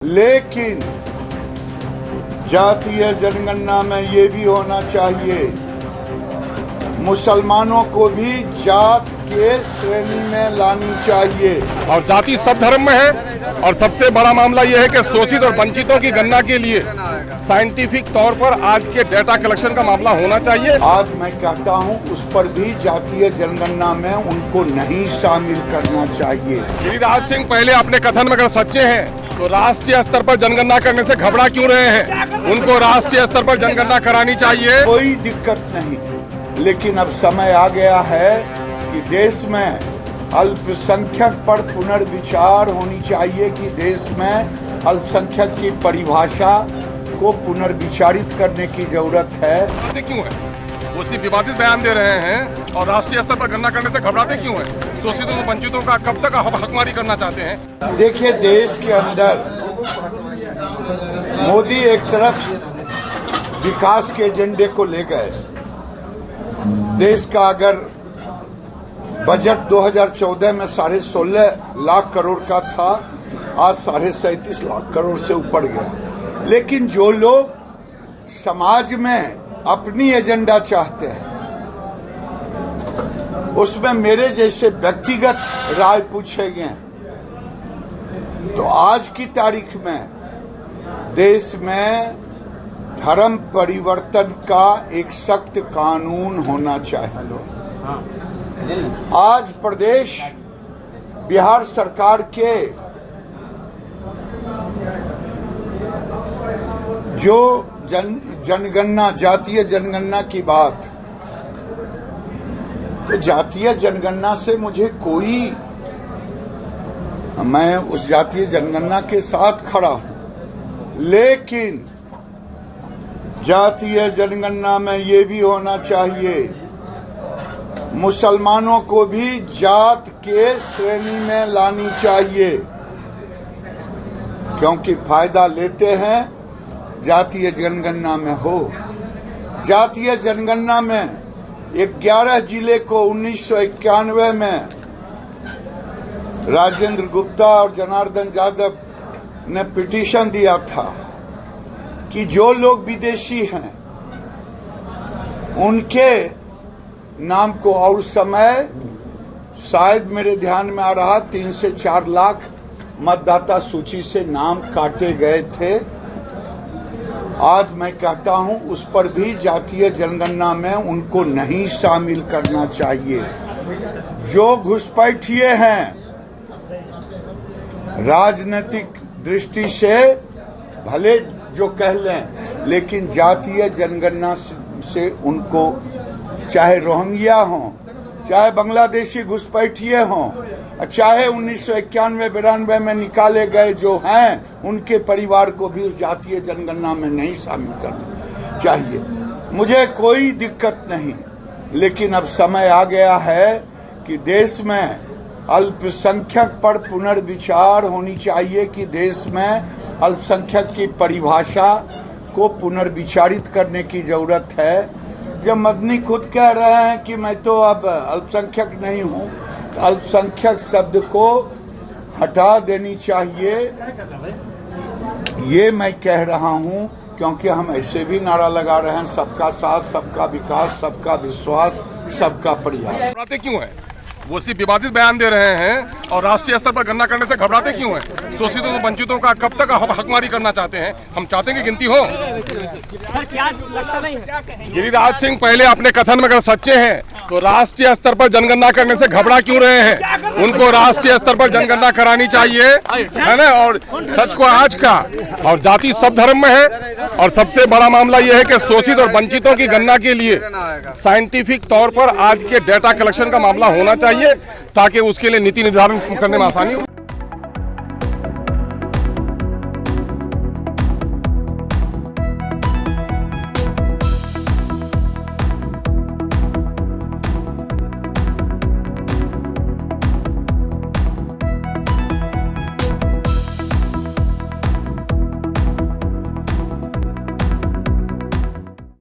लेकिन जातीय जनगणना में ये भी होना चाहिए, मुसलमानों को भी जात के श्रेणी में लानी चाहिए। और जाति सब धर्म में है। और सबसे बड़ा मामला यह है कि शोषित और वंचितों की गणना के लिए साइंटिफिक तौर पर आज के डेटा कलेक्शन का मामला होना चाहिए। आज मैं कहता हूं उस पर भी जातीय जनगणना में उनको नहीं शामिल करना चाहिए। गिरिराज सिंह पहले अपने कथन में अगर सच्चे हैं तो राष्ट्रीय स्तर पर जनगणना करने से घबरा क्यों रहे हैं? उनको राष्ट्रीय स्तर पर जनगणना करानी चाहिए। कोई दिक्कत नहीं, लेकिन अब समय आ गया है कि देश में अल्पसंख्यक पर पुनर्विचार होनी चाहिए कि देश में अल्पसंख्यक की परिभाषा को पुनर्विचारित करने की जरूरत है। क्यों है वो सिर्फ विवादित बयान दे रहे हैं और राष्ट्रीय स्तर पर गणना करने से घबराते क्यों हैं? शोषितों और वंचितों का कब तक हकमारी करना चाहते हैं? देखिए, देश के अंदर मोदी एक तरफ विकास के एजेंडे को ले गए। देश का अगर बजट 2014 में 16.5 लाख करोड़ का था, आज 37.5 लाख करोड़ से ऊपर गया। लेकिन जो लोग समाज में अपनी एजेंडा चाहते हैं, उसमें मेरे जैसे व्यक्तिगत राय पूछे गए, तो आज की तारीख में देश में धर्म परिवर्तन का एक सख्त कानून होना चाहिए। आज प्रदेश बिहार सरकार के जो जनगणना, जातीय जनगणना की बात, तो जातीय जनगणना से मुझे कोई, मैं उस जातीय जनगणना के साथ खड़ा हूं, लेकिन जातीय जनगणना में ये भी होना चाहिए, मुसलमानों को भी जात के श्रेणी में लानी चाहिए, क्योंकि फायदा लेते हैं जातीय जनगणना में हो। जातीय जनगणना में 11 जिले को 1991 में राजेंद्र गुप्ता और जनार्दन यादव ने पिटीशन दिया था कि जो लोग विदेशी हैं उनके नाम को, और समय शायद मेरे ध्यान में आ रहा 3 से 4 लाख मतदाता सूची से नाम काटे गए थे। आज मैं कहता हूं उस पर भी जातीय जनगणना में उनको नहीं शामिल करना चाहिए। जो घुसपैठिए हैं, राजनीतिक दृष्टि से भले जो कह लें, लेकिन जातीय जनगणना से उनको, चाहे रोहिंग्या हों, चाहे बांग्लादेशी घुसपैठिए हों, चाहे 1991-92 में निकाले गए जो हैं, उनके परिवार को भी उस जातीय जनगणना में नहीं शामिल करना चाहिए। मुझे कोई दिक्कत नहीं, लेकिन अब समय आ गया है कि देश में अल्पसंख्यक पर पुनर्विचार होनी चाहिए कि देश में अल्पसंख्यक की परिभाषा को पुनर्विचारित करने की जरूरत है। जब मदनी खुद कह रहे हैं कि मैं तो अब अल्पसंख्यक नहीं हूं, तो अल्पसंख्यक शब्द को हटा देनी चाहिए, ये मैं कह रहा हूं, क्योंकि हम ऐसे भी नारा लगा रहे हैं, सबका साथ, सबका विकास, सबका विश्वास, सबका प्रयास। घबराते क्यों हैं? वो सिर्फ विवादित बयान दे रहे हैं और राष्ट्रीय स्तर पर गणना करने से घबराते क्यों हैं? शोषितों और वंचितों का कब तक हकमारी करना चाहते हैं? हम चाहते हैं कि गिनती हो। गिरिराज सिंह पहले अपने कथन में अगर सच्चे हैं तो राष्ट्रीय स्तर पर जनगणना करने से घबरा क्यों रहे हैं? उनको राष्ट्रीय स्तर पर जनगणना करानी चाहिए, है ना? और सच को आज का, और जाति सब धर्म में है। और सबसे बड़ा मामला यह है कि शोषित और वंचितों की गणना के लिए साइंटिफिक तौर पर आज के डेटा कलेक्शन का मामला होना चाहिए, ताकि उसके लिए नीति निर्धारण करने में आसानी हो।